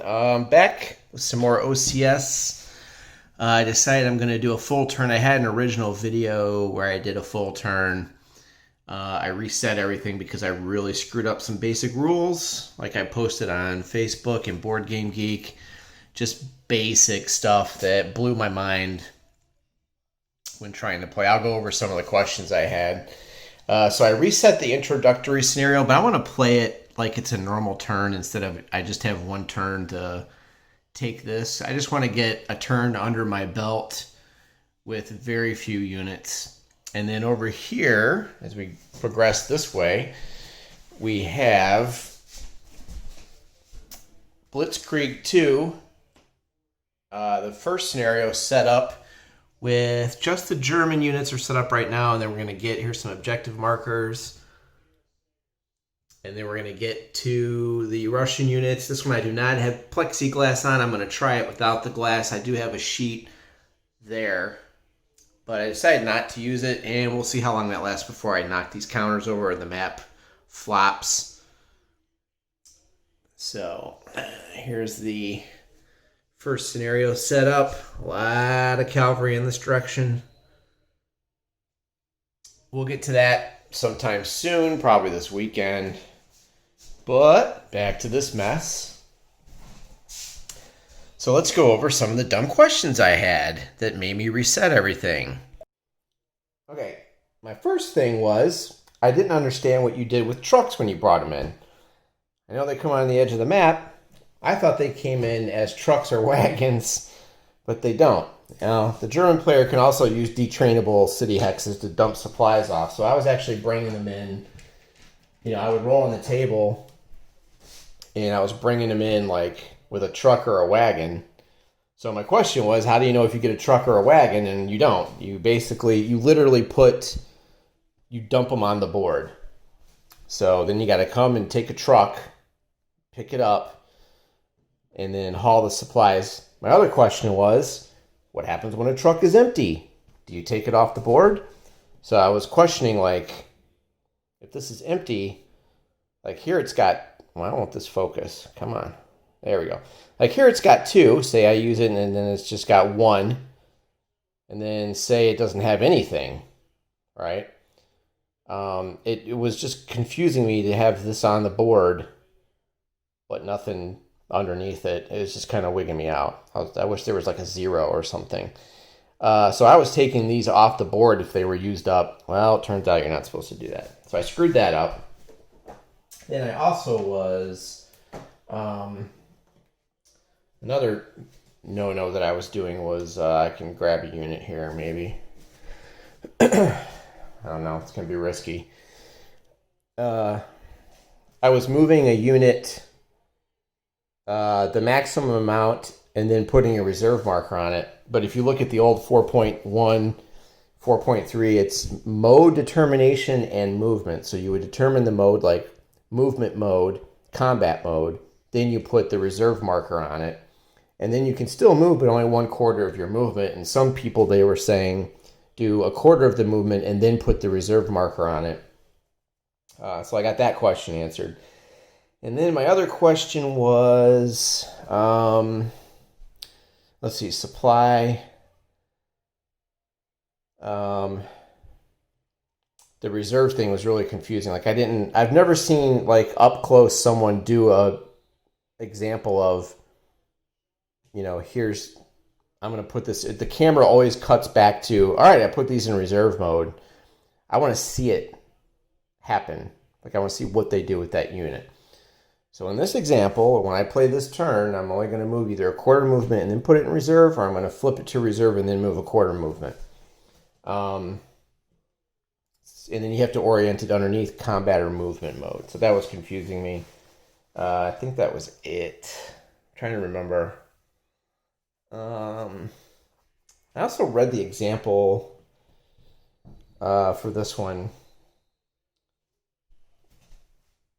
Back with some more OCS. I decided I'm going to do a full turn. I had an original video where I did a full turn. I reset everything because I really screwed up some basic rules, like I posted on Facebook and Board Game Geek. Just basic stuff that blew my mind when trying to play. I'll go over some of the questions I had. So I reset the introductory scenario, but I want to play it like it's a normal turn instead of I just have one turn to take this. I just want to get a turn under my belt with very few units. And then over here, as we progress this way, we have Blitzkrieg 2. The first scenario set up with just the German units are set up right now, and then we're going to get, here's some objective markers. And then we're going to get to the Russian units. This one I do not have plexiglass on. I'm going to try it without the glass. I do have a sheet there, but I decided not to use it, and we'll see how long that lasts before I knock these counters over and the map flops. So here's the first scenario set up. A lot of cavalry in this direction. We'll get to that sometime soon, probably this weekend. But back to this mess. So let's go over some of the dumb questions I had that made me reset everything. Okay, my first thing was I didn't understand what you did with trucks when you brought them in. I know they come on the edge of the map. I thought they came in as trucks or wagons, but they don't. Now, the German player can also use detrainable city hexes to dump supplies off. So I was actually bringing them in. You know, I would roll on the table, and I was bringing them in like with a truck or a wagon. So my question was, how do you know if you get a truck or a wagon? And you don't. You literally you dump them on the board. So then you got to come and take a truck, pick it up, and then haul the supplies. My other question was, what happens when a truck is empty? Do you take it off the board? So I was questioning, like, if this is empty, like here it's got, well, I don't want this focus. Come on. There we go. Like here it's got 2. Say I use it and then it's just got 1. And then say it doesn't have anything, right? It was just confusing me to have this on the board, but nothing underneath it. It was just kind of wigging me out. I wish there was like a 0 or something. So I was taking these off the board if they were used up. Well, it turns out you're not supposed to do that. So I screwed that up. Then I also was, another no-no that I was doing was I can grab a unit here maybe. I don't know. It's going to be risky. I was moving a unit the maximum amount and then putting a reserve marker on it. But if you look at the old 4.1, 4.3, it's mode determination and movement. So you would determine the mode like movement mode, combat mode. Then you put the reserve marker on it. And then you can still move, but only 1/4 of your movement. And some people, they were saying, do 1/4 of the movement and then put the reserve marker on it. So I got that question answered. And then my other question was, let's see, supply. The reserve thing was really confusing. Like I've never seen like up close someone do a example of, you know, I'm going to put this, the camera always cuts back to, all right, I put these in reserve mode. I want to see it happen. Like I want to see what they do with that unit. So in this example, when I play this turn, I'm only going to move either 1/4 movement and then put it in reserve, or I'm going to flip it to reserve and then move 1/4 movement. And then you have to orient it underneath combat or movement mode. So that was confusing me. I think that was it. I'm trying to remember. I also read the example for this one.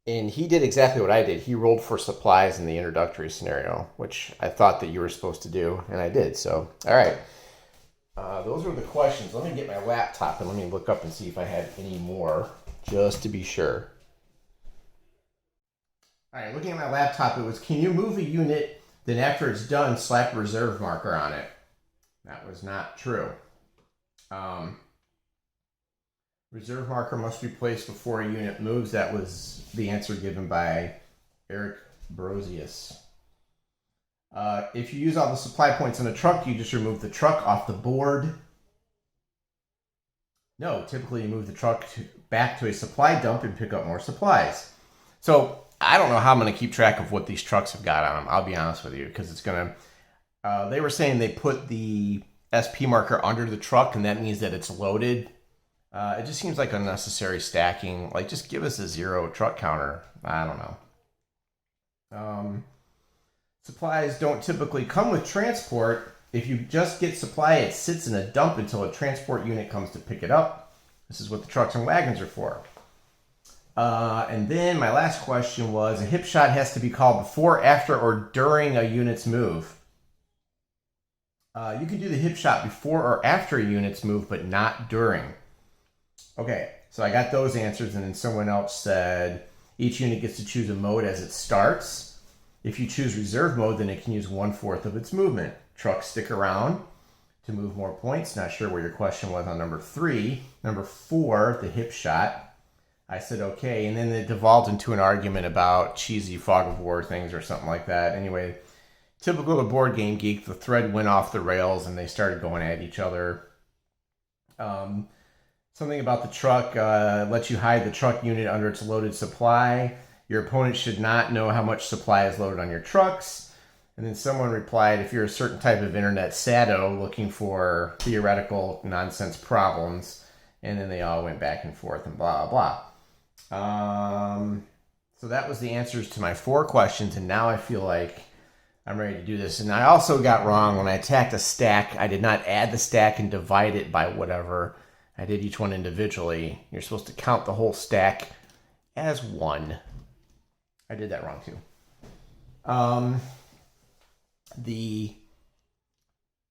And he did exactly what I did. He rolled for supplies in the introductory scenario, which I thought that you were supposed to do, and I did. So, all right. Those were the questions. Let me get my laptop and let me look up and see if I had any more, just to be sure. All right, looking at my laptop, it was, can you move a unit then after it's done, slap a reserve marker on it. That was not true. Reserve marker must be placed before a unit moves. That was the answer given by Eric Brosius. If you use all the supply points on the truck, you just remove the truck off the board. No, typically you move the truck back to a supply dump and pick up more supplies. So I don't know how I'm going to keep track of what these trucks have got on them. I'll be honest with you, because it's going to... they were saying they put the SP marker under the truck, and that means that it's loaded. It just seems like unnecessary stacking. Like, just give us a 0 truck counter. I don't know. Supplies don't typically come with transport. If you just get supply, it sits in a dump until a transport unit comes to pick it up. This is what the trucks and wagons are for. And then my last question was, a hip shot has to be called before, after, or during a unit's move. You can do the hip shot before or after a unit's move, but not during. Okay, so I got those answers, and then someone else said each unit gets to choose a mode as it starts. If you choose reserve mode, then it can use 1/4 of its movement. Trucks stick around to move more points. Not sure what your question was on number 3. Number 4, the hip shot. I said okay, and then it devolved into an argument about cheesy fog of war things or something like that. Anyway, typical of Board Game Geek, the thread went off the rails and they started going at each other. Something about the truck lets you hide the truck unit under its loaded supply. Your opponent should not know how much supply is loaded on your trucks. And then someone replied, if you're a certain type of internet sado looking for theoretical nonsense problems. And then they all went back and forth and blah, blah. So that was the answers to my 4 questions. And now I feel like I'm ready to do this. And I also got wrong when I attacked a stack. I did not add the stack and divide it by whatever. I did each one individually. You're supposed to count the whole stack as 1. I did that wrong too. The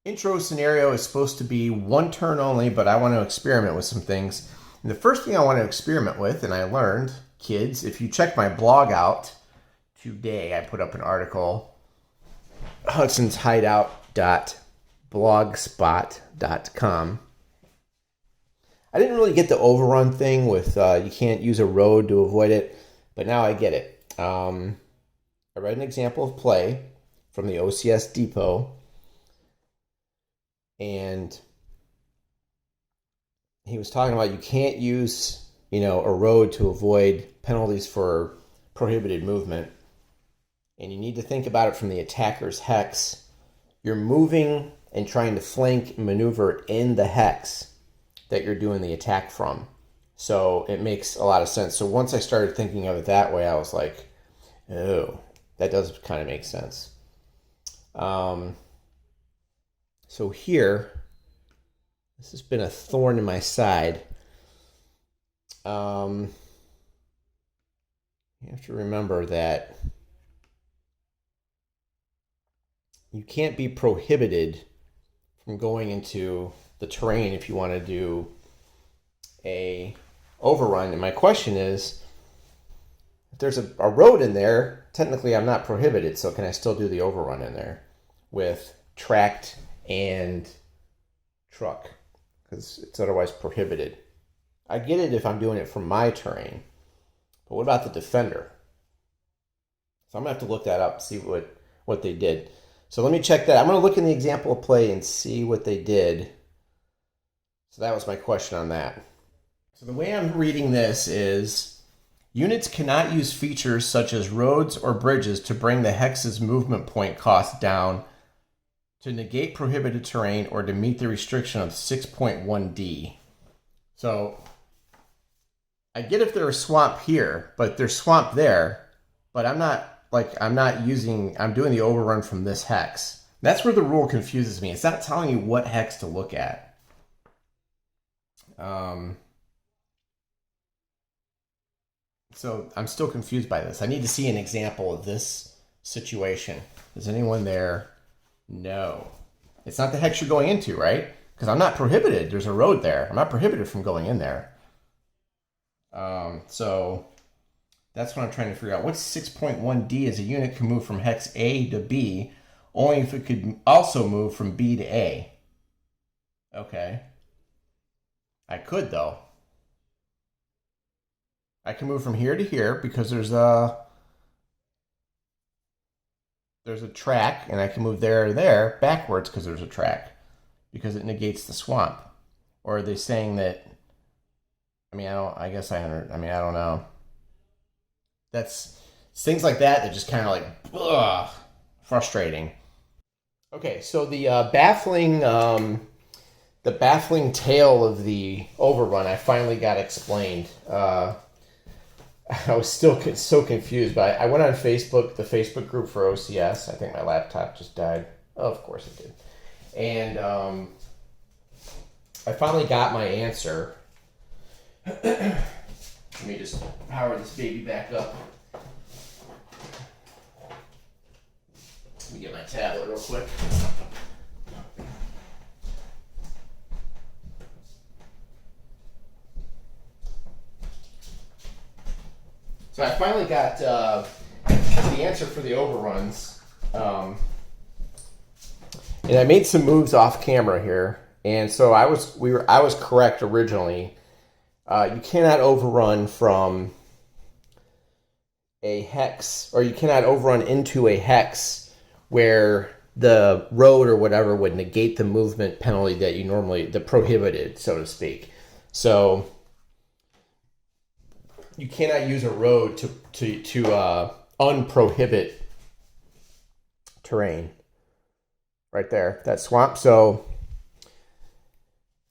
intro scenario is supposed to be 1 turn only, but I want to experiment with some things. And the first thing I want to experiment with, and I learned, kids, if you check my blog out today, I put up an article, hudsonshideout.blogspot.com. I didn't really get the overrun thing with you can't use a road to avoid it, but now I get it. I read an example of play from the OCS depot, and he was talking about you can't use, a road to avoid penalties for prohibited movement, and you need to think about it from the attacker's hex. You're moving and trying to flank and maneuver in the hex that you're doing the attack from. So it makes a lot of sense. So once I started thinking of it that way, I was like, oh, that does kind of make sense. So here, this has been a thorn in my side. You have to remember that you can't be prohibited from going into the terrain if you want to do a overrun. And my question is, if there's a road in there, technically I'm not prohibited, so can I still do the overrun in there with tracked and truck? Because it's otherwise prohibited. I get it if I'm doing it from my terrain, but what about the defender? So I'm going to have to look that up, see what they did. So let me check that. I'm going to look in the example of play and see what they did. So that was my question on that. So the way I'm reading this is, units cannot use features such as roads or bridges to bring the hex's movement point cost down, to negate prohibited terrain, or to meet the restriction of 6.1D. So I get if there's swamp here, but there's swamp there, but I'm doing the overrun from this hex. That's where the rule confuses me. It's not telling you what hex to look at. So I'm still confused by this. I need to see an example of this situation. Is anyone there? No. It's not the hex you're going into, right? Because I'm not prohibited. There's a road there. I'm not prohibited from going in there. So that's what I'm trying to figure out. What's 6.1D as a unit can move from hex A to B only if it could also move from B to A. Okay. I could, though. I can move from here to here because there's a track, and I can move there or there backwards because there's a track, because it negates the swamp. Or are they saying that? I mean, I don't know. That's things like that that just kind of like frustrating. Okay, so the baffling tale of the overrun I finally got explained. I was still so confused, but I went on Facebook, the Facebook group for OCS. I think my laptop just died. Oh, of course it did. And I finally got my answer. Let me just power this baby back up. Let me get my tablet real quick. So I finally got the answer for the overruns, and I made some moves off camera here. And so I was correct originally. You cannot overrun from a hex, or you cannot overrun into a hex where the road or whatever would negate the movement penalty that you normally, the prohibited, so to speak. So you cannot use a road to unprohibit terrain. Right there, that swamp. So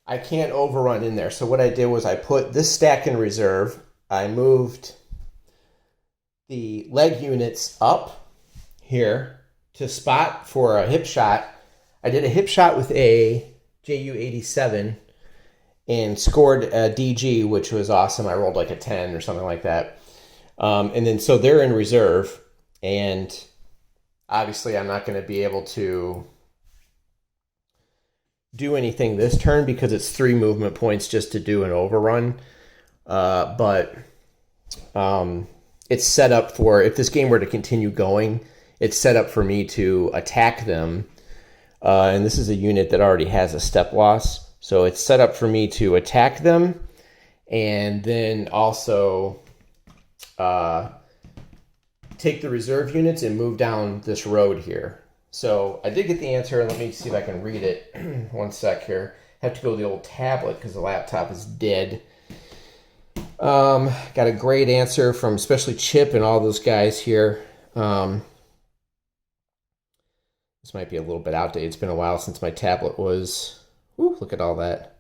I can't overrun in there. So what I did was I put this stack in reserve. I moved the leg units up here to spot for a hip shot. I did a hip shot with a JU-87 and scored a DG, which was awesome. I rolled like a 10 or something like that. And then so they're in reserve, and obviously I'm not going to be able to do anything this turn because it's 3 movement points just to do an overrun. But it's set up for, if this game were to continue going, it's set up for me to attack them. And this is a unit that already has a step loss. So it's set up for me to attack them and then also take the reserve units and move down this road here. So I did get the answer. Let me see if I can read it. One sec here. I have to go to the old tablet because the laptop is dead. Got a great answer from especially Chip and all those guys here. This might be a little bit outdated. It's been a while since my tablet was... Ooh, look at all that.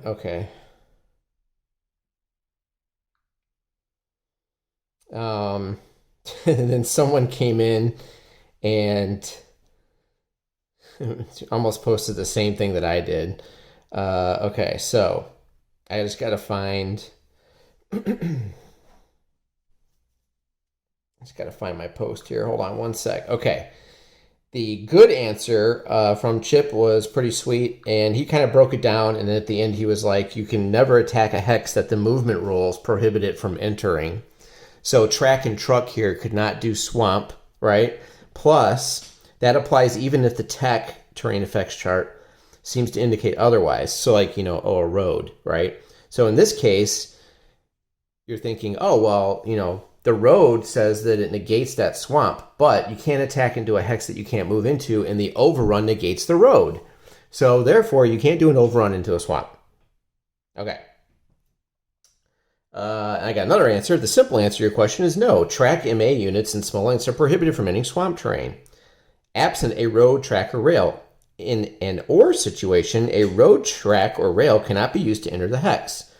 Okay. And then someone came in and almost posted the same thing that I did. Okay, so I just got to find... my post here. Hold on one sec. Okay. The good answer from Chip was pretty sweet, and he kind of broke it down, and at the end he was like, you can never attack a hex that the movement rules prohibit it from entering. So track and truck here could not do swamp, right? Plus, that applies even if the tech terrain effects chart seems to indicate otherwise. So like, a road, right? So in this case, you're thinking, oh, well, the road says that it negates that swamp, but you can't attack into a hex that you can't move into, and the overrun negates the road. So therefore, you can't do an overrun into a swamp. Okay. I got another answer. The simple answer to your question is no. Track MA units in Smolensk are prohibited from entering swamp terrain. Absent a road, track, or rail. In an OR situation, a road, track, or rail cannot be used to enter the hex.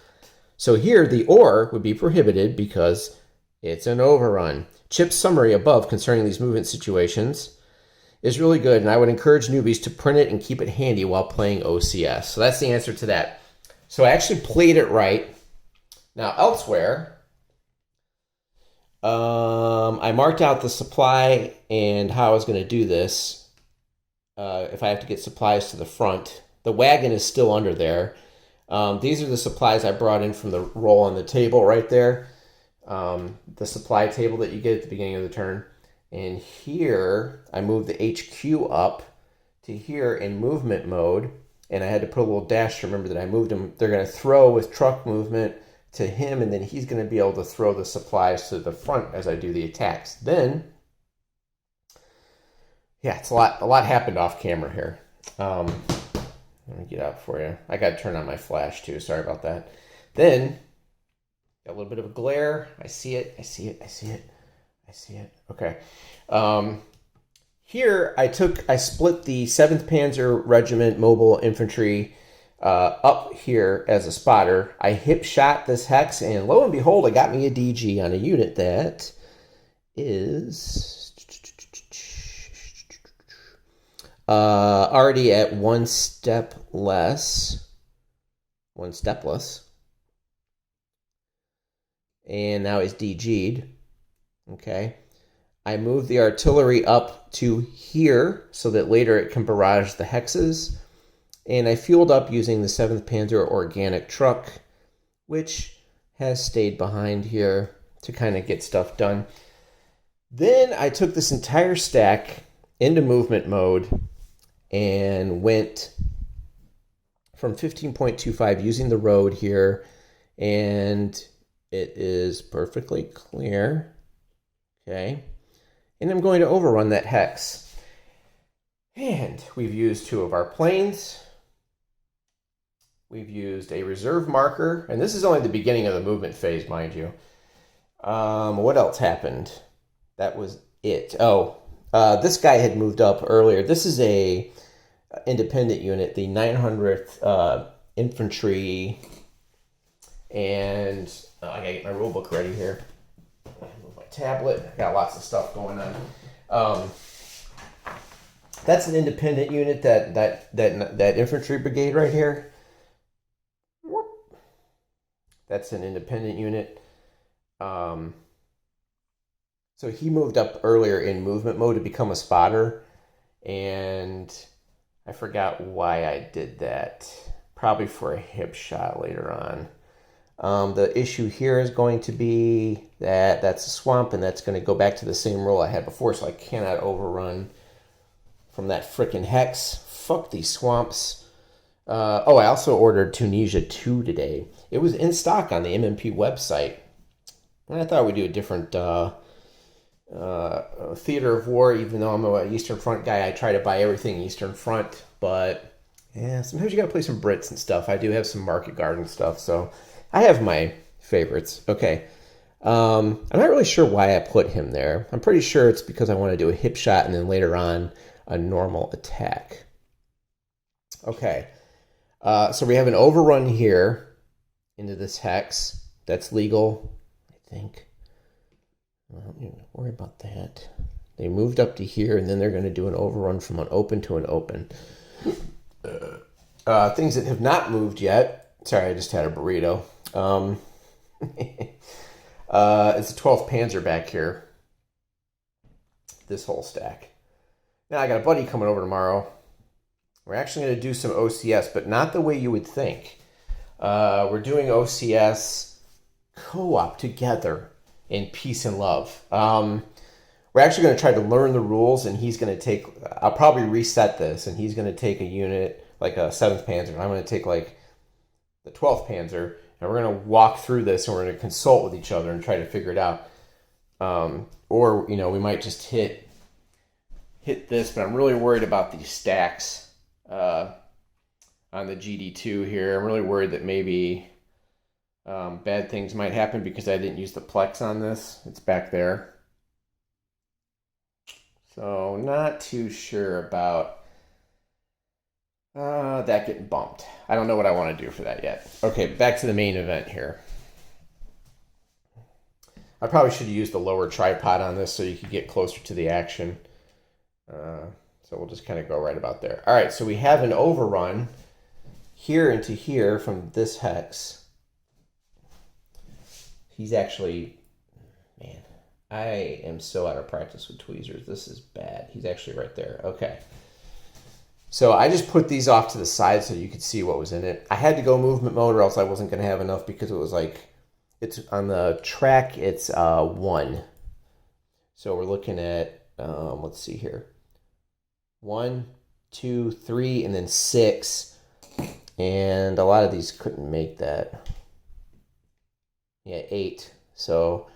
So here, the OR would be prohibited because it's an overrun. Chip's summary above concerning these movement situations is really good, and I would encourage newbies to print it and keep it handy while playing OCS. So that's the answer to that. So I actually played it right. Now, elsewhere, I marked out the supply and how I was going to do this. If I have to get supplies to the front. The wagon is still under there. These are the supplies I brought in from the roll on the table right there. The supply table that you get at the beginning of the turn. And here, I moved the HQ up to here in movement mode. And I had to put a little dash to remember that I moved him. They're going to throw with truck movement to him, and then he's going to be able to throw the supplies to the front as I do the attacks. Then, yeah, it's a lot happened off camera here. Let me get out for you. I got to turn on my flash too. Sorry about that. Then, got a little bit of a glare. I see it. Okay. Here, I split the 7th Panzer Regiment Mobile Infantry up here as a spotter. I hip shot this hex, and lo and behold, it got me a DG on a unit that is already at one step less. And now it's DG'd. Okay. I moved the artillery up to here so that later it can barrage the hexes. And I fueled up using the 7th Panzer organic truck, which has stayed behind here to kind of get stuff done. Then I took this entire stack into movement mode and went from 15.25 using the road here. And it is perfectly clear. Okay. And I'm going to overrun that hex. And we've used 2 of our planes. We've used a reserve marker. And this is only the beginning of the movement phase, mind you. What else happened? That was it. Oh, this guy had moved up earlier. This is a independent unit, the 900th Infantry. And I gotta get my rule book ready here. Tablet. Got lots of stuff going on. That's an independent unit. That infantry brigade right here. That's an independent unit. So he moved up earlier in movement mode to become a spotter, and I forgot why I did that. Probably for a hip shot later on. The issue here is going to be that that's a swamp, and that's going to go back to the same rule I had before, so I cannot overrun from that frickin' hex. Fuck these swamps. I also ordered Tunisia 2 today. It was in stock on the MMP website. And I thought we'd do a different theater of war, even though I'm an Eastern Front guy. I try to buy everything Eastern Front, but yeah, sometimes you got to play some Brits and stuff. I do have some Market Garden stuff, so I have my favorites. Okay. I'm not really sure why I put him there. I'm pretty sure it's because I want to do a hip shot and then later on a normal attack. Okay. So we have an overrun here into this hex. That's legal, I think. I don't even worry about that. They moved up to here, and then they're going to do an overrun from an open to an open. Things that have not moved yet. Sorry, I just had a burrito. It's the 12th Panzer back here. This whole stack. Now, I got a buddy coming over tomorrow. We're actually going to do some OCS, but not the way you would think. We're doing OCS co-op together in peace and love. We're actually going to try to learn the rules, and he's going to take... I'll probably reset this, and he's going to take a unit, like a 7th Panzer, and I'm going to take, like, the 12th Panzer, and we're going to walk through this, and we're going to consult with each other and try to figure it out. Or, you know, we might just hit this, but I'm really worried about these stacks on the GD2 here. I'm really worried that maybe bad things might happen because I didn't use the Plex on this. It's back there. So, not too sure about that getting bumped. I don't know what I want to do for that yet. Okay, back to the main event here. I probably should have used the lower tripod on this so you could get closer to the action. So we'll just kind of go right about there. All right, so we have an overrun here into here from this hex. He's actually... Man, I am so out of practice with tweezers. This is bad. He's actually right there. Okay. So I just put these off to the side so you could see what was in it. I had to go movement mode or else I wasn't going to have enough because it was like... It's on the track, it's 1. So we're looking at let's see here. 1, 2, 3, and then 6. And a lot of these couldn't make that. Yeah, 8. So,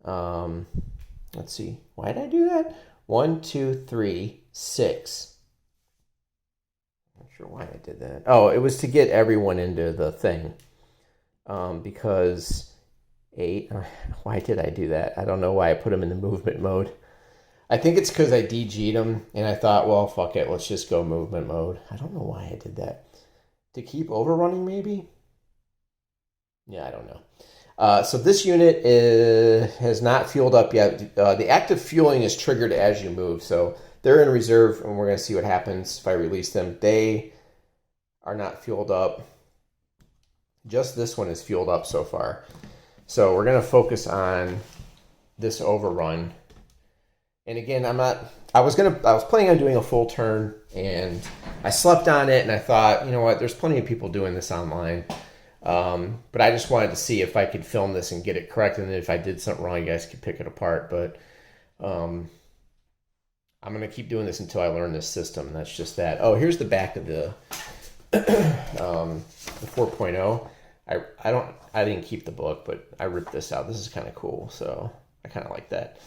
let's see. Why did I do that? 1, 2, 3, 6. Not sure why I did that. Oh, it was to get everyone into the thing. Because 8. Why did I do that? I don't know why I put them in the movement mode. I think it's because I DG'd them, and I thought, well, fuck it, let's just go movement mode. I don't know why I did that. To keep overrunning, maybe? Yeah, I don't know. So this unit has not fueled up yet. The active fueling is triggered as you move, so they're in reserve, and we're going to see what happens if I release them. They are not fueled up. Just this one is fueled up so far. So we're going to focus on this overrun. And again, I was planning on doing a full turn, and I slept on it, and I thought, you know what, there's plenty of people doing this online. But I just wanted to see if I could film this and get it correct, and then if I did something wrong, you guys could pick it apart. But I'm going to keep doing this until I learn this system, and that's just that. Oh, here's the back of the 4.0. I didn't keep the book, but I ripped this out. This is kind of cool, so I kind of like that.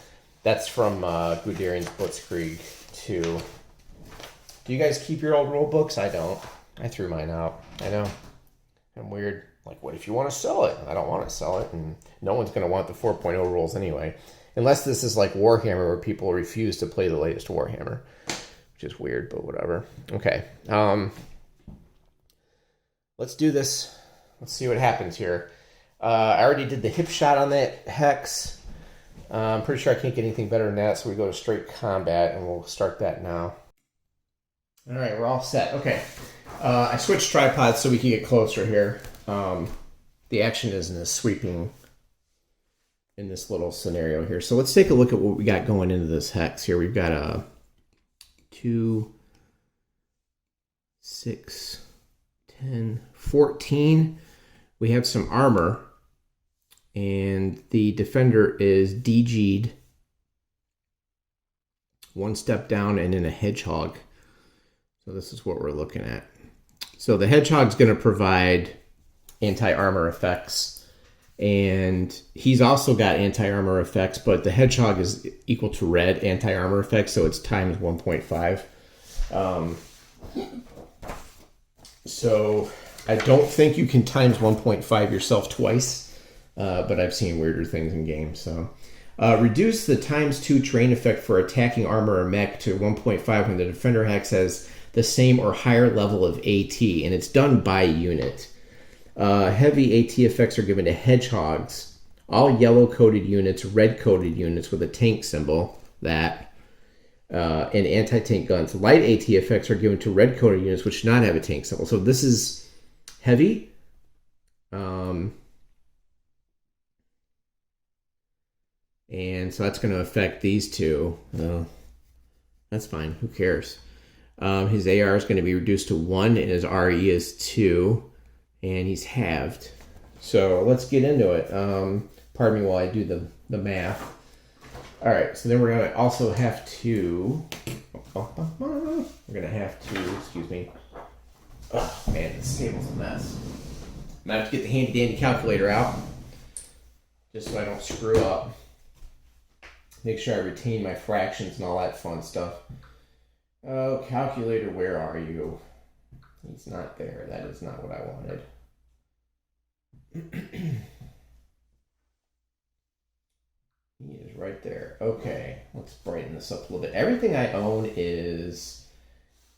That's from Guderian's Blitzkrieg 2. Do you guys keep your old rule books? I don't. I threw mine out. I know. I'm weird. Like, what if you want to sell it? I don't want to sell it, and no one's going to want the 4.0 rules anyway. Unless this is like Warhammer, where people refuse to play the latest Warhammer. Which is weird, but whatever. Okay. Let's do this. Let's see what happens here. I already did the hip shot on that Hex. I'm pretty sure I can't get anything better than that, so we go to straight combat, and we'll start that now. All right, we're all set. Okay. I switched tripods so we can get closer here. The action isn't as sweeping in this little scenario here. So let's take a look at what we got going into this Hex here. We've got a 2, 6, 10, 14. We have some armor. And the defender is DG'd. 1 step down and then a hedgehog. So this is what we're looking at. So the hedgehog's going to provide anti-armor effects. And he's also got anti-armor effects, but the hedgehog is equal to red anti-armor effects, so it's times 1.5. So I don't think you can times 1.5 yourself twice. But I've seen weirder things in games. So, reduce the times 2 terrain effect for attacking armor or mech to 1.5 when the defender hex has the same or higher level of AT, and it's done by unit. Heavy AT effects are given to hedgehogs, all yellow-coded units, red-coded units with a tank symbol, and anti-tank guns. Light AT effects are given to red-coded units which do not have a tank symbol. So this is heavy. And so that's going to affect these two. That's fine. Who cares? His AR is going to be reduced to 1, and his RE is 2. And he's halved. So let's get into it. Pardon me while I do the math. All right. So then we're going to also have to... excuse me. Oh, man, this table's a mess. I'm going to have to get the handy-dandy calculator out. Just so I don't screw up. Make sure I retain my fractions and all that fun stuff. Oh, calculator, where are you? He's not there. That is not what I wanted. He is right there. Okay, let's brighten this up a little bit. Everything I own is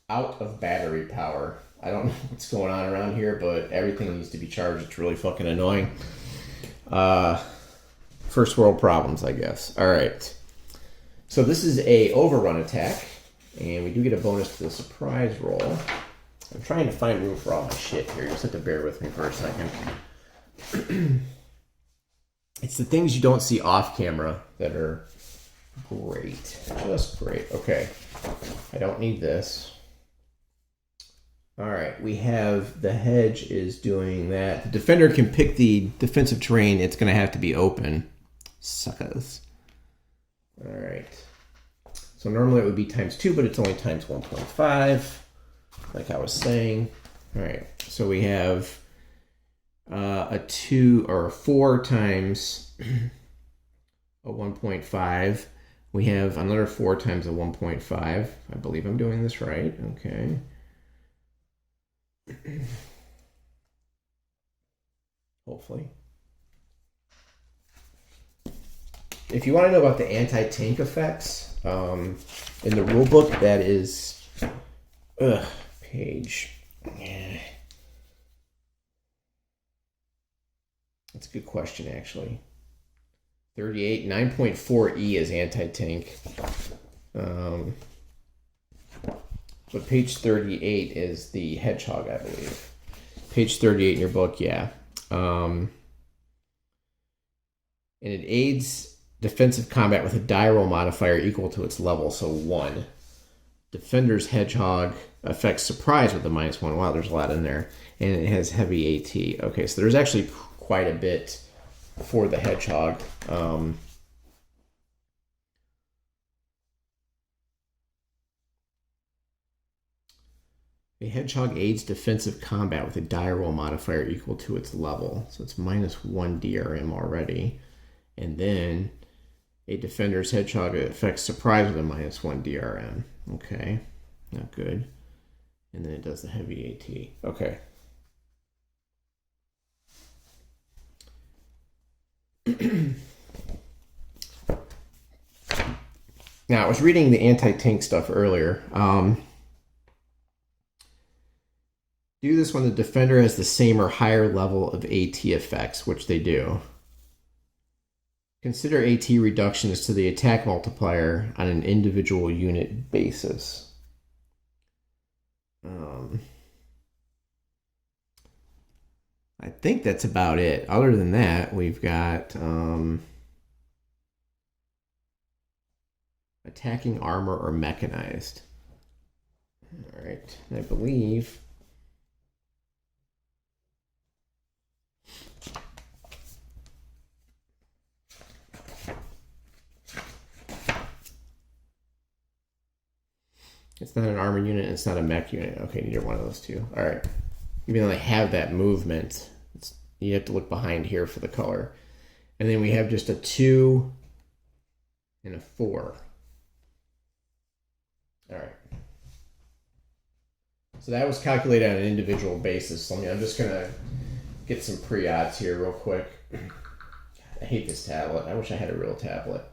out of battery power. I don't know what's going on around here, but everything needs to be charged. It's really fucking annoying. First world problems, I guess. All right. So this is a Overrun Attack, and we do get a bonus to the surprise roll. I'm trying to find room for all my shit here. You just have to bear with me for a second. It's the things you don't see off camera that are great. Just great. Okay. I don't need this. All right. We have the hedge is doing that. The defender can pick the defensive terrain. It's going to have to be open. Suckers. All right. So normally it would be times 2, but it's only times 1.5, like I was saying. All right, so we have a 2 or a 4 times a 1.5. We have another 4 times a 1.5. I believe I'm doing this right. Okay. Hopefully. If you want to know about the anti-tank effects, in the rule book, that is page. That's a good question, actually. 38, 9.4E is anti-tank. But page 38 is the hedgehog, I believe. Page 38 in your book, yeah. And it aids defensive combat with a die roll modifier equal to its level, so 1. Defender's hedgehog affects surprise with a -1. Wow, there's a lot in there. And it has heavy AT. Okay, so there's actually quite a bit for the hedgehog. A hedgehog aids defensive combat with a die roll modifier equal to its level. So it's -1 DRM already. And then a defender's hedgehog affects surprise with a -1 DRM. Okay, not good. And then it does the heavy AT. Okay. Now, I was reading the anti-tank stuff earlier. Do this when the defender has the same or higher level of AT effects, which they do. Consider AT reductions to the attack multiplier on an individual unit basis. I think that's about it. Other than that, we've got attacking armor or mechanized. All right, and I believe it's not an armor unit, it's not a mech unit. Okay, neither one of those two. All right. Even though they have that movement, you have to look behind here for the color. And then we have just a 2 and a 4. All right. So that was calculated on an individual basis. So I'm just going to get some pre-odds here real quick. I hate this tablet. I wish I had a real tablet.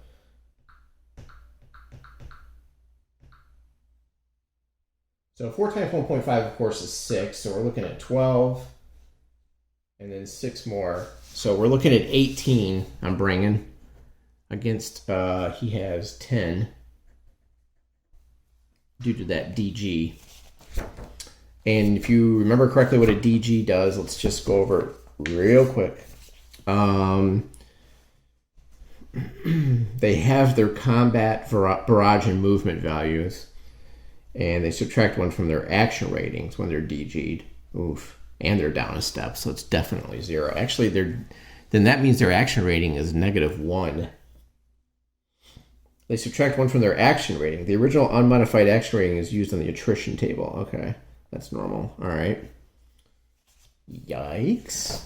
So 4 times 1.5, of course, is 6. So we're looking at 12. And then 6 more. So we're looking at 18 I'm bringing. Against, he has 10. Due to that DG. And if you remember correctly what a DG does, let's just go over it real quick. They have their combat, barrage, and movement values. And they subtract 1 from their action ratings when they're DG'd. Oof. And they're down a step, so it's definitely 0. Actually, then that means their action rating is -1. They subtract 1 from their action rating. The original unmodified action rating is used on the attrition table. Okay, that's normal. All right. Yikes.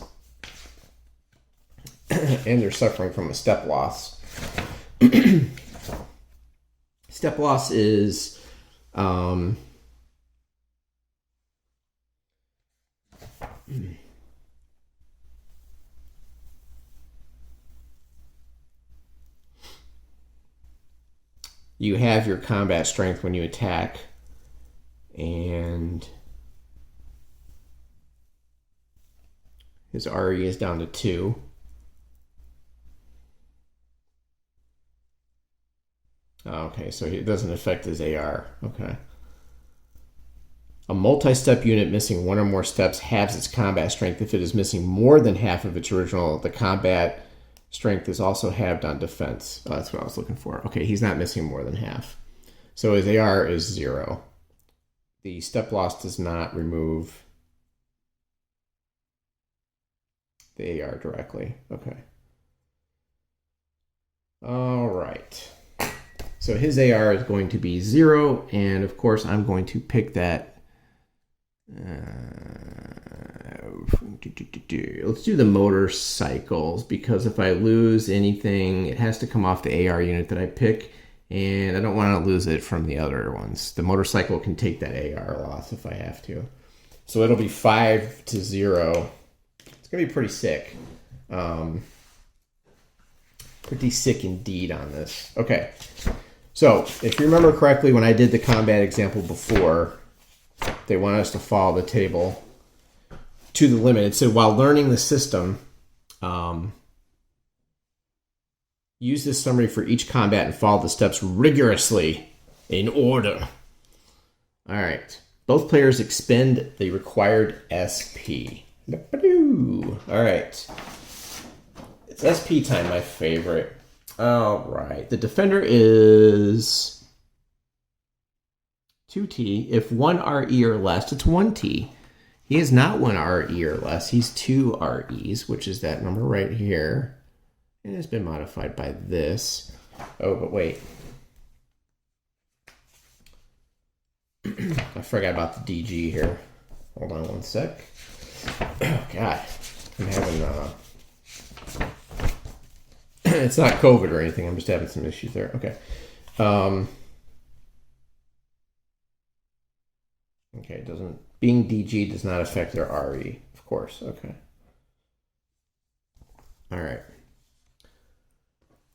And they're suffering from a step loss. Step loss is... you have your combat strength when you attack, and his RE is down to 2. Okay, so it doesn't affect his AR. Okay. A multi-step unit missing 1 or more steps halves its combat strength. If it is missing more than half of its original, the combat strength is also halved on defense. Oh, that's what I was looking for. Okay, he's not missing more than half. So his AR is 0. The step loss does not remove the AR directly. Okay. All right. So his AR is going to be 0, and of course I'm going to pick that. Let's do the motorcycles, because if I lose anything, it has to come off the AR unit that I pick, and I don't want to lose it from the other ones. The motorcycle can take that AR loss if I have to. So it'll be 5-0. It's going to be pretty sick. Pretty sick indeed on this. Okay. So if you remember correctly, when I did the combat example before, they wanted us to follow the table to the limit. It said, while learning the system, use this summary for each combat and follow the steps rigorously in order. All right. Both players expend the required SP. All right. It's SP time, my favorite. All right. The defender is 2T. If 1 RE or less, it's 1T. He is not 1 RE or less. He's 2 REs, which is that number right here. And it's been modified by this. Oh, but wait. I forgot about the DG here. Hold on one sec. Oh, God. I'm having... it's not COVID or anything. I'm just having some issues there. Okay. Okay, it doesn't... Being DG does not affect their RE, of course. Okay. All right.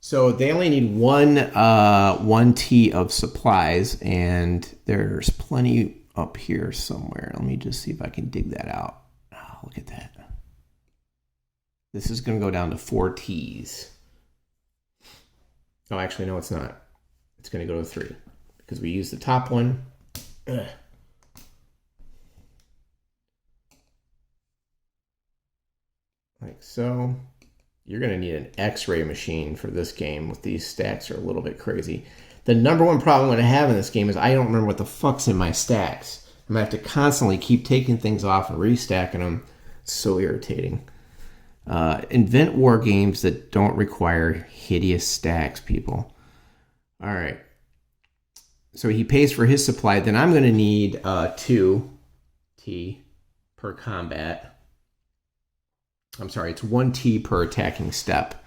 So they only need one T of supplies, and there's plenty up here somewhere. Let me just see if I can dig that out. Oh, look at that. This is going to go down to 4 Ts. Oh, actually, no, it's not. It's going to go to 3 because we used the top one. Ugh. Like so. You're going to need an X-ray machine for this game. With these stacks are a little bit crazy. The number one problem I'm going to have in this game is I don't remember what the fuck's in my stacks. I'm going to have to constantly keep taking things off and restacking them. It's so irritating. Invent war games that don't require hideous stacks, people. All right. So he pays for his supply. Then I'm going to need 2 T per combat. I'm sorry, it's 1 T per attacking step.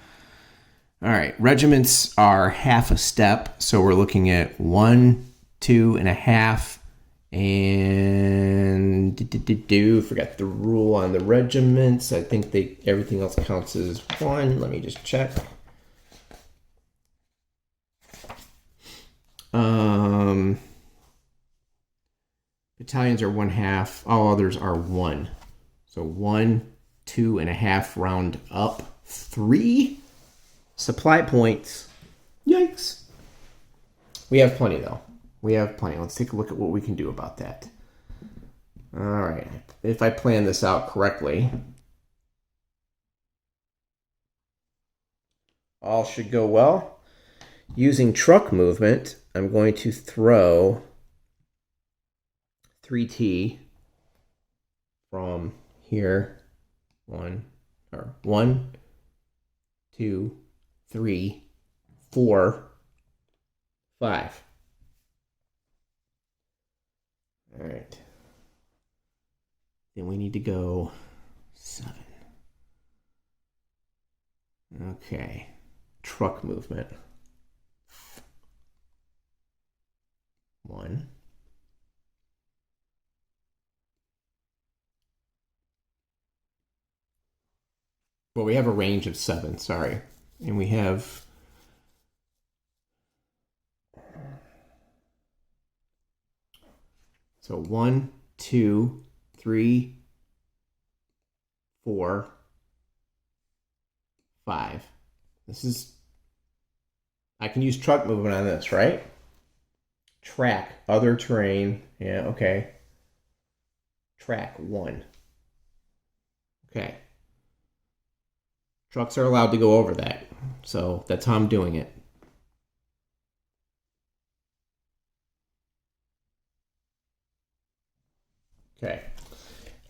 All right, regiments are half a step, so we're looking at 1, 2.5, and forgot the rule on the regiments. I think everything else counts as 1. Let me just check. Battalions are 1/2. All others are 1. So 1, 2.5 round up. 3 supply points. Yikes. We have plenty, though. We have plenty. Let's take a look at what we can do about that. All right. If I plan this out correctly, all should go well. Using truck movement, I'm going to throw 3T from here. 1, 2, 3, 4, 5. All right. Then we need to go 7. Okay. Truck movement. 1. Well, we have a range of 7, sorry. And we have... So 1, 2, 3, 4, 5. This is... I can use truck movement on this, right? Track, other terrain. Yeah, okay. Track, 1. Okay. Trucks are allowed to go over that. So that's how I'm doing it. Okay.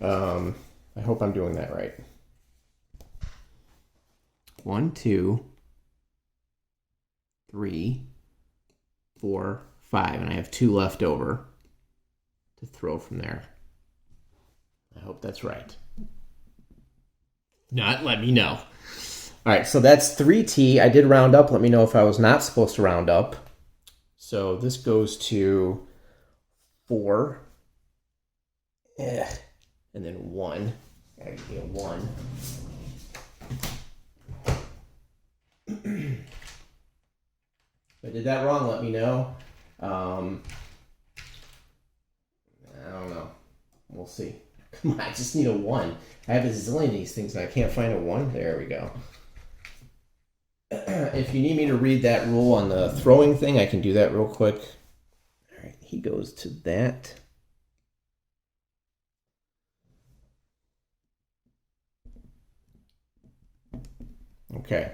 I hope I'm doing that right. 1, 2, 3, 4, 5, and I have 2 left over to throw from there. I hope that's right. If not, let me know. All right, so that's 3T. I did round up. Let me know if I was not supposed to round up. So this goes to 4. And then 1. Gotta give me a 1. If I did that wrong, let me know. I don't know. We'll see. Come on, I just need a 1. I have a zillion of these things and I can't find a 1. There we go. If you need me to read that rule on the throwing thing, I can do that real quick. All right, he goes to that. Okay.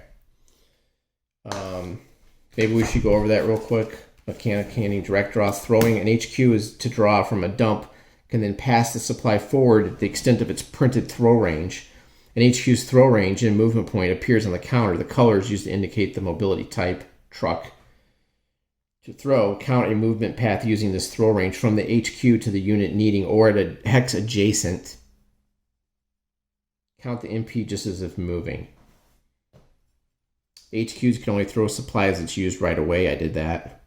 Maybe we should go over that real quick. Mechanic canning, direct draw, throwing. An HQ is to draw from a dump, can then pass the supply forward at the extent of its printed throw range. An HQ's throw range and movement point appears on the counter. The color is used to indicate the mobility type, truck. To throw, count a movement path using this throw range from the HQ to the unit needing or at a hex adjacent. Count the MP just as if moving. HQs can only throw supplies that's used right away. I did that.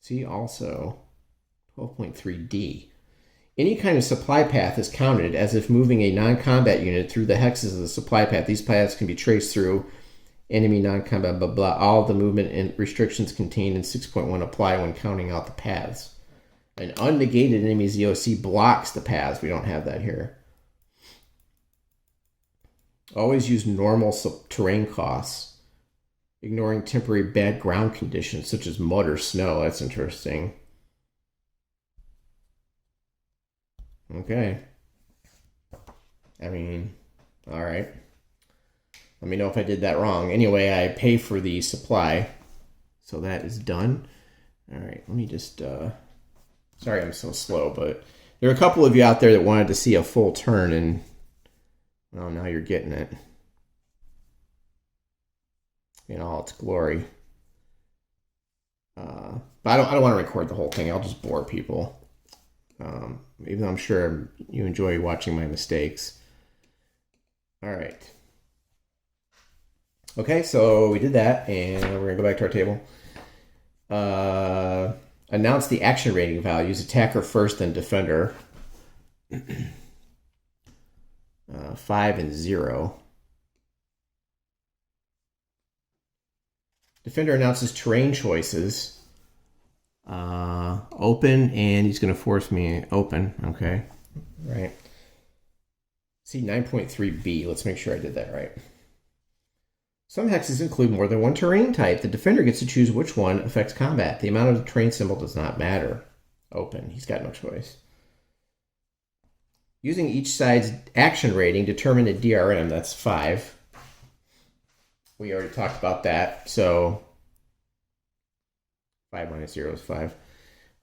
See also 12.3D. Any kind of supply path is counted as if moving a non-combat unit through the hexes of the supply path. These paths can be traced through enemy non-combat, blah, blah. All the movement and restrictions contained in 6.1 apply when counting out the paths. An unnegated enemy ZOC blocks the paths. We don't have that here. Always use normal terrain costs, ignoring temporary bad ground conditions such as mud or snow. That's interesting. Okay. I mean, all right. Let me know if I did that wrong. Anyway, I pay for the supply, so that is done. All right, let me just, sorry I'm so slow, but there are a couple of you out there that wanted to see a full turn, and well, now you're getting it in all its glory. But I don't want to record the whole thing. I'll just bore people. Even though I'm sure you enjoy watching my mistakes. All right. Okay, so we did that, and we're going to go back to our table. Announce the action rating values. Attacker first, then defender. 5 and 0. Defender announces terrain choices. Open, and he's going to force me open. Okay, right. See 9.3B. Let's make sure I did that right. Some hexes include more than one terrain type. The defender gets to choose which one affects combat. The amount of the terrain symbol does not matter. Open. He's got no choice. Using each side's action rating, determine a DRM. That's 5. We already talked about that. So 5 minus 0 is 5.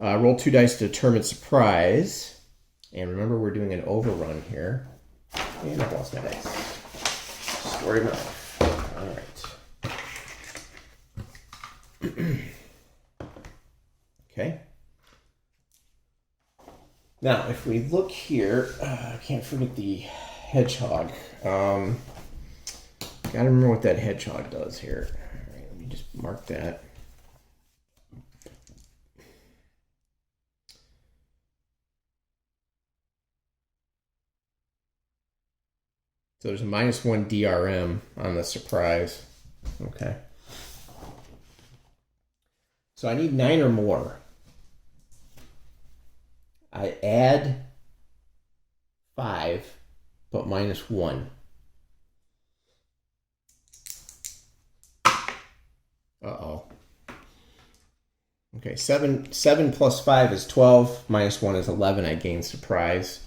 Roll 2 dice to determine surprise. And remember, we're doing an overrun here. And I've lost my dice. Story of my life. All right. Okay. Now, if we look here, I can't forget the hedgehog. Gotta remember what that hedgehog does here. All right, let me just mark that. So there's a -1 DRM on the surprise. Okay. So I need 9 or more. I add 5, but -1. Uh-oh. Okay, 7 plus 5 is 12. -1 is 11. I gain surprise.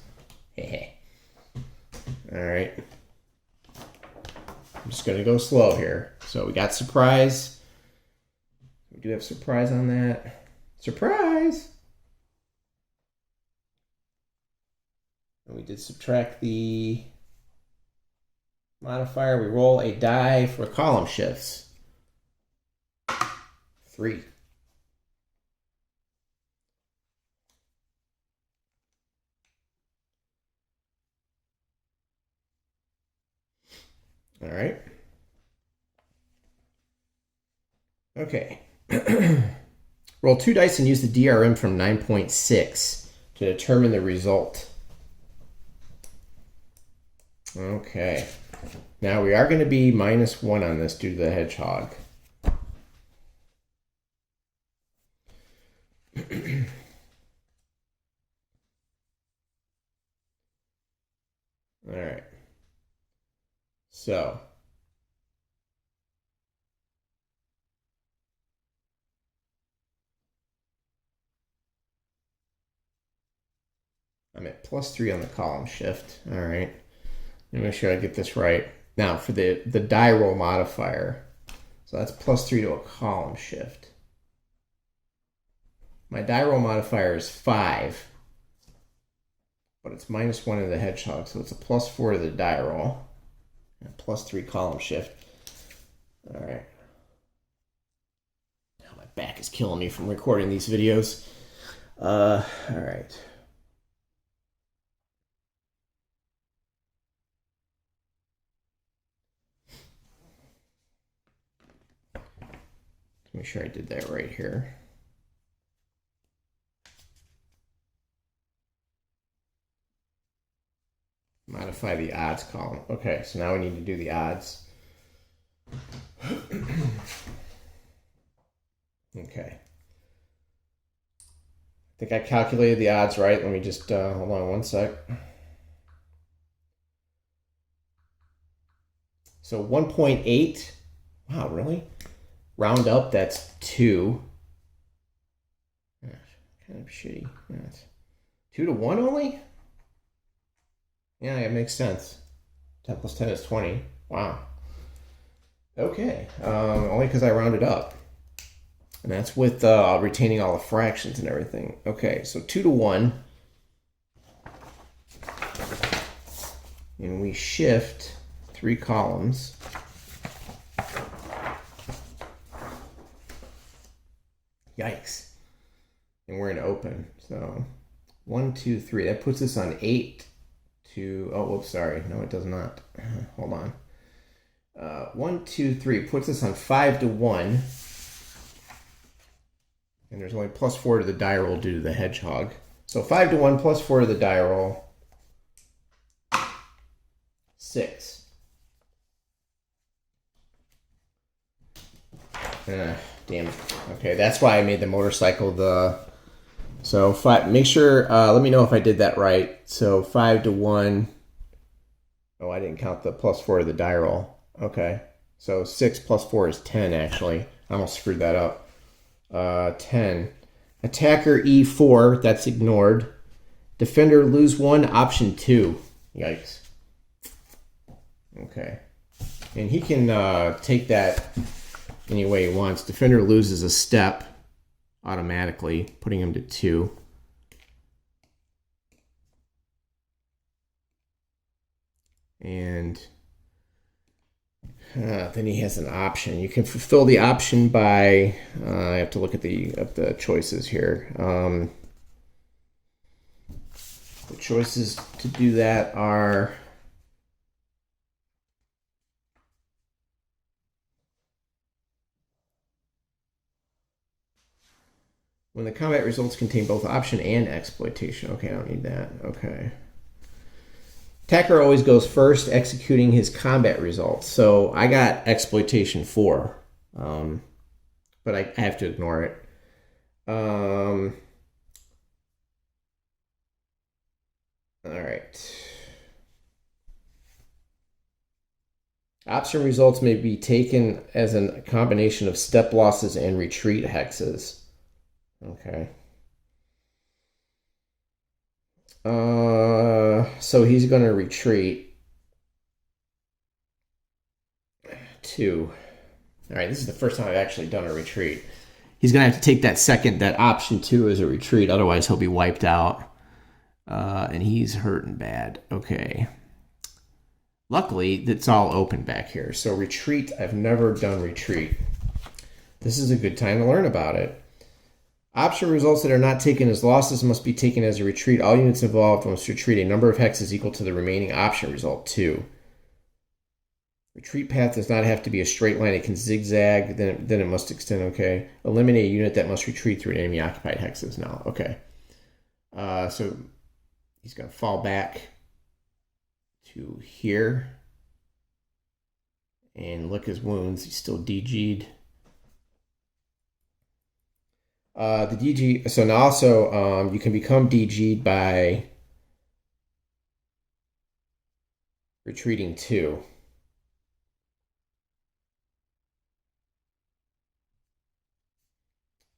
All right. I'm just going to go slow here. So we got surprise. We do have surprise on that. Surprise! And we did subtract the modifier. We roll a die for column shifts. 3. All right. Okay. Roll 2 dice and use the DRM from 9.6 to determine the result. Okay. Now we are going to be -1 on this due to the hedgehog. All right. So I'm at +3 on the column shift. All right. Let me make sure I get this right. Now for the die roll modifier. So that's +3 to a column shift. My die roll modifier is 5, but it's -1 in the hedgehog, so it's a +4 to the die roll, and +3 column shift. All right. Now my back is killing me from recording these videos. All right. Make sure I did that right here. Modify the odds column. Okay, so now we need to do the odds. Okay. I think I calculated the odds right. Let me just hold on one sec. So 1.8. Wow, really? Round up, that's 2. Gosh, kind of shitty. That's 2 to 1 only? Yeah, it makes sense. 10 plus 10 is 20. Wow. Okay. Only because I rounded up. And that's with retaining all the fractions and everything. Okay, so 2 to 1. And we shift 3 columns. Yikes. And we're in open. So 1, 2, 3. That puts us on 8 to, oh, whoops, sorry. No, it does not. Hold on. 1, 2, 3 puts us on 5 to 1. And there's only +4 to the die roll due to the hedgehog. So 5 to 1 +4 to the die roll. 6. Damn it. Okay, that's why I made the motorcycle the... So 5, make sure, let me know if I did that right. So 5 to 1. Oh, I didn't count the +4 to the die roll. Okay. So 6 + 4 is 10, actually. I almost screwed that up. 10. Attacker E4, that's ignored. Defender lose 1, option 2. Yikes. Okay. And he can take that any way he wants. Defender loses a step automatically, putting him to 2. And then he has an option. You can fulfill the option by, I have to look at the choices here. The choices to do that are when the combat results contain both option and exploitation. Okay, I don't need that. Okay. Attacker always goes first, executing his combat results. So I got exploitation 4, but I have to ignore it. All right. Option results may be taken as a combination of step losses and retreat hexes. Okay. So he's going to retreat 2. All right, this is the first time I've actually done a retreat. He's going to have to take that option 2 as a retreat. Otherwise, he'll be wiped out. And he's hurting bad. Okay. Luckily, it's all open back here. So retreat, I've never done retreat. This is a good time to learn about it. Option results that are not taken as losses must be taken as a retreat. All units involved must retreat a number of hexes equal to the remaining option result 2. Retreat path does not have to be a straight line. It can zigzag. Then it must extend. Okay. Eliminate a unit that must retreat through enemy occupied hexes. Now, okay. So he's going to fall back to here and look his wounds. He's still DG'd. The DG. So now also you can become DG'd by retreating 2.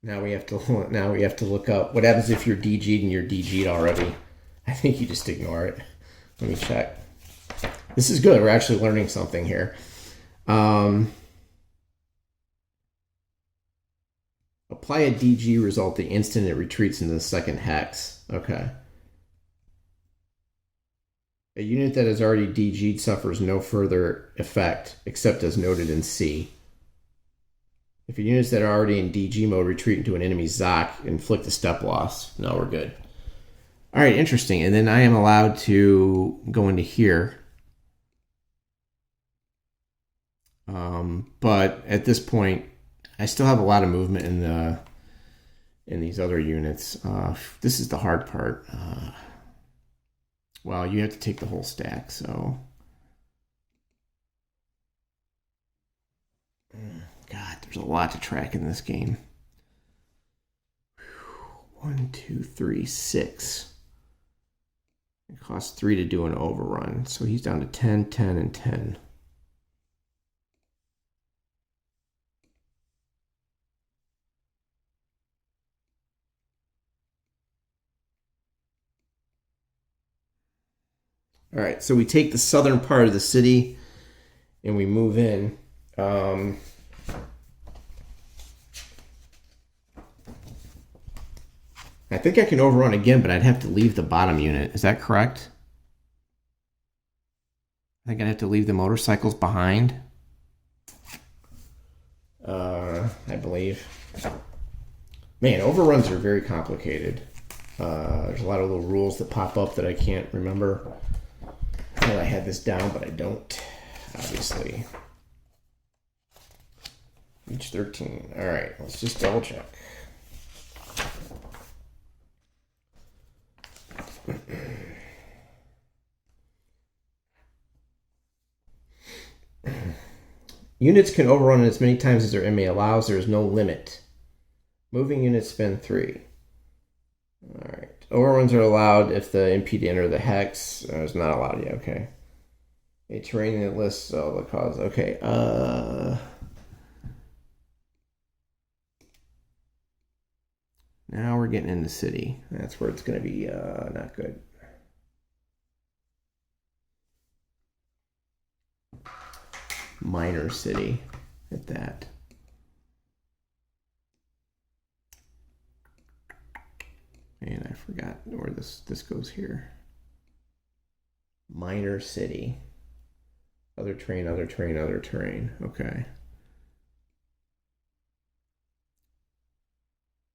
Now we have to look up what happens if you're DG'd and you're DG'd already. I think you just ignore it. Let me check. This is good. We're actually learning something here. Apply a DG result the instant it retreats into the second hex. Okay. A unit that is already DG'd suffers no further effect except as noted in C. If units that are already in DG mode retreat into an enemy's ZOC, inflict a step loss. No, we're good. All right, interesting. And then I am allowed to go into here. But at this point, I still have a lot of movement in these other units. This is the hard part. Well, you have to take the whole stack, so... God, there's a lot to track in this game. 1, 2, 3, 6. It costs 3 to do an overrun, so he's down to 10, 10, and 10. All right, so we take the southern part of the city and we move in. I think I can overrun again, but I'd have to leave the bottom unit. Is that correct? I think I'd have to leave the motorcycles behind. I believe. Man, overruns are very complicated. There's a lot of little rules that pop up that I can't remember. I thought I had this down, but I don't, obviously. Reach 13. All right, let's just double check. Units can overrun as many times as their MA allows. There is no limit. Moving units spend 3. All right. Overruns are allowed if the MP to enter the hex is not allowed yet. Okay. A terrain that lists all the cause. Okay. Now we're getting in the city. That's where it's going to be not good. Minor city at that. And I forgot where this goes here. Minor city. Other terrain, other terrain, other terrain. Okay.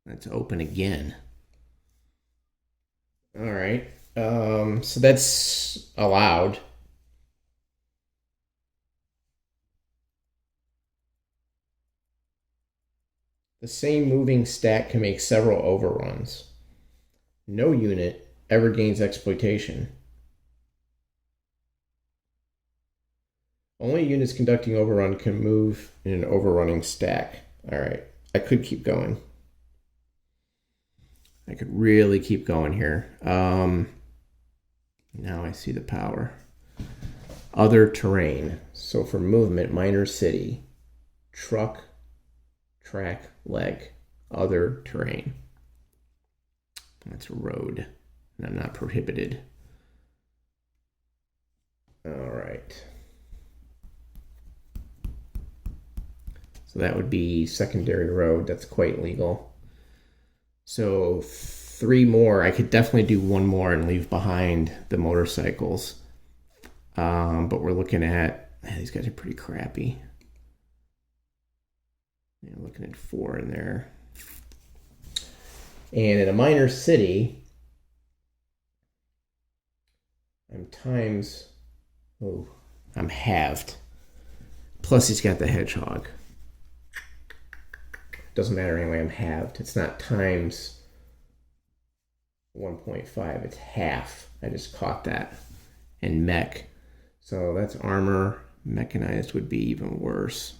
Let's open again. All right. So that's allowed. The same moving stack can make several overruns. No unit ever gains exploitation. Only units conducting overrun can move in an overrunning stack. All right, I could keep going. I could really keep going here. Now I see the power. Other terrain. So for movement, minor city, truck, track, leg, other terrain. That's a road, and I'm not prohibited. All right. So that would be secondary road. That's quite legal. So 3 more. I could definitely do 1 more and leave behind the motorcycles. But we're looking at, man, these guys are pretty crappy. Yeah, looking at 4 in there. And in a minor city, I'm halved. Plus he's got the hedgehog. Doesn't matter anyway, I'm halved. It's not times 1.5, it's half. I just caught that. And mech. So that's armor. Mechanized would be even worse.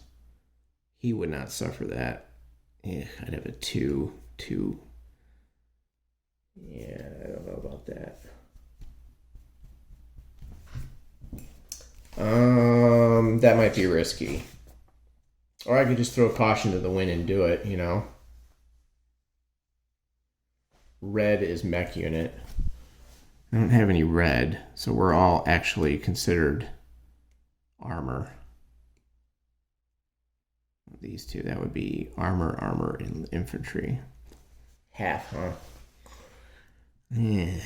He would not suffer that. Yeah, I'd have a 2. Yeah, I don't know about that. That might be risky. Or I could just throw caution to the wind and do it, you know. Red is mech unit. I don't have any red, so we're all actually considered armor. These two, that would be armor, and infantry. Half, huh? Yeah.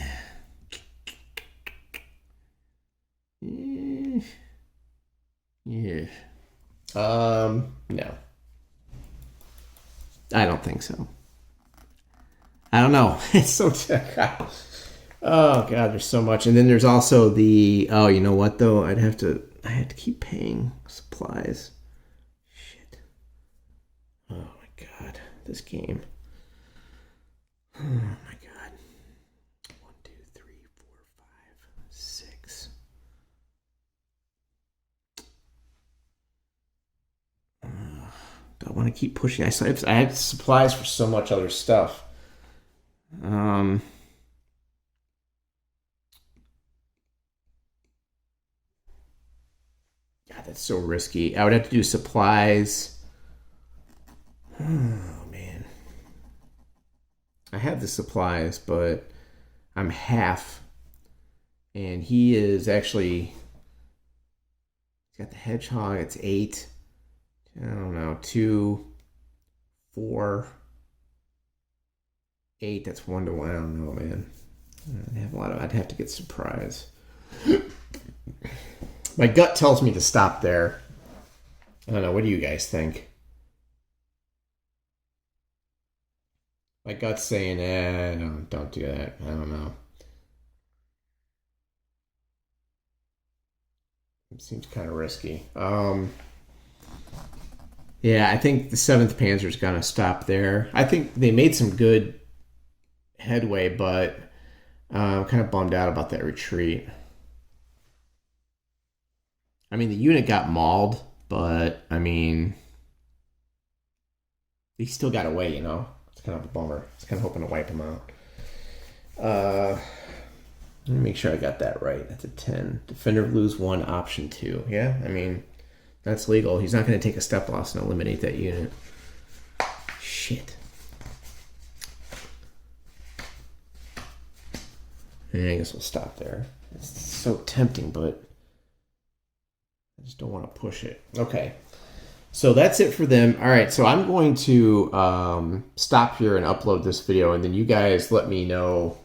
Yeah. No. I don't think so. I don't know. It's so oh god, there's so much. And then there's also the you know what though? I had to keep paying supplies. Shit. Oh my god, this game. Oh my god. 1, 2, 3, 4, 5, 6. Do I want to keep pushing? I had supplies for so much other stuff. God, that's so risky. I would have to do supplies. Oh, man. I have the supplies, but I'm half. And he is actually... He's got the hedgehog. It's 8. I don't know. 2, 4... 8, that's 1 to 1. I don't know, man. I'd have to get surprise. My gut tells me to stop there. I don't know. What do you guys think? My gut's saying, no, don't do that. I don't know. It seems kind of risky. Yeah, I think the 7th Panzer's going to stop there. I think they made some good headway, but I'm kind of bummed out about that retreat. I mean, the unit got mauled, but I mean, he still got away, you know? It's kind of a bummer. I was kind of hoping to wipe him out. Let me make sure I got that right. That's a 10. Defender lose 1, option 2. Yeah, I mean, that's legal. He's not going to take a step loss and eliminate that unit. Shit. Yeah, I guess we'll stop there. It's so tempting, but I just don't want to push it. Okay. So that's it for them. All right, so I'm going to stop here and upload this video, and then you guys let me know,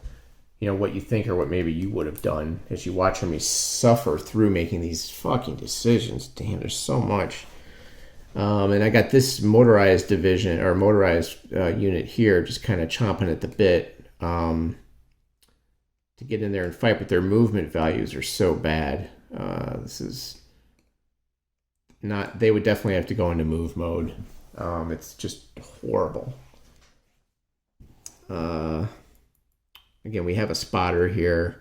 what you think or what maybe you would have done as you watch me suffer through making these fucking decisions. Damn, there's so much. And I got this motorized division or motorized unit here just kind of chomping at the bit. To get in there and fight, but their movement values are so bad. This is not... They would definitely have to go into move mode. It's just horrible. Again, we have a spotter here.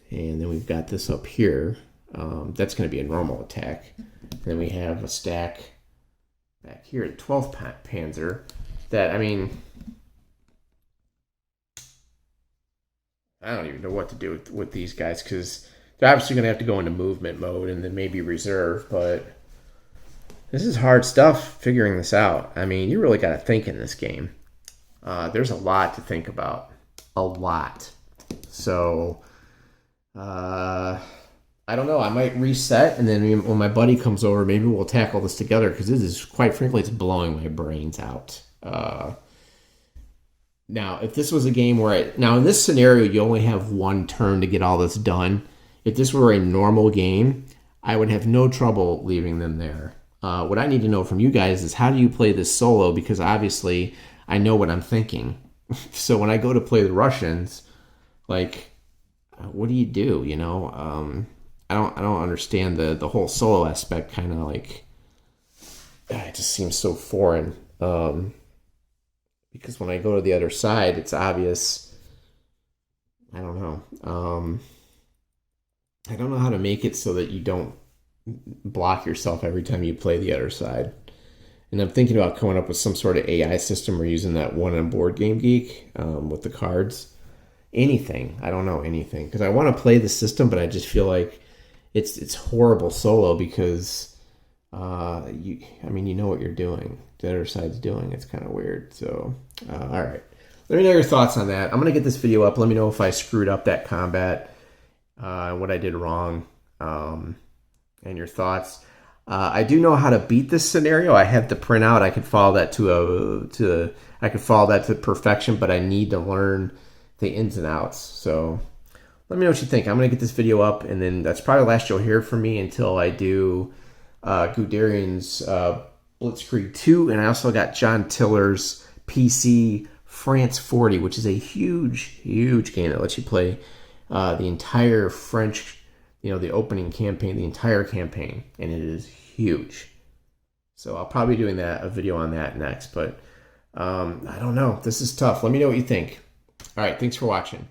And then we've got this up here. That's going to be a normal attack. And then we have a stack back here, the 12th Panzer. That, I mean... I don't even know what to do with these guys because they're obviously going to have to go into movement mode and then maybe reserve, but this is hard stuff figuring this out. I mean, you really got to think in this game. There's a lot to think about. A lot. So, I don't know. I might reset and then when my buddy comes over, maybe we'll tackle this together because this is, quite frankly, it's blowing my brains out. Now, if this was a game where now in this scenario, you only have 1 turn to get all this done. If this were a normal game, I would have no trouble leaving them there. What I need to know from you guys is how do you play this solo? Because obviously I know what I'm thinking. So when I go to play the Russians, like, what do? don't understand the whole solo aspect. Kind of like it just seems so foreign. Because when I go to the other side, it's obvious. I don't know. I don't know how to make it so that you don't block yourself every time you play the other side. And I'm thinking about coming up with some sort of AI system or using that one on Board Game Geek with the cards. Anything. I don't know anything. Because I want to play the system, but I just feel like it's horrible solo because you know what you're doing. The other side's doing. It's kind of weird. So, all right. Let me know your thoughts on that. I'm going to get this video up. Let me know if I screwed up that combat, what I did wrong, and your thoughts. I do know how to beat this scenario. I have the printout. I could follow that to perfection, but I need to learn the ins and outs. So let me know what you think. I'm going to get this video up, and then that's probably the last you'll hear from me until I do Guderian's Blitzkrieg 2, and I also got John Tiller's PC France 40, which is a huge game that lets you play the entire French, the opening campaign, the entire campaign, and it is huge. So I'll probably be doing a video on that next, but I don't know. This is tough. Let me know what you think. All right, thanks for watching.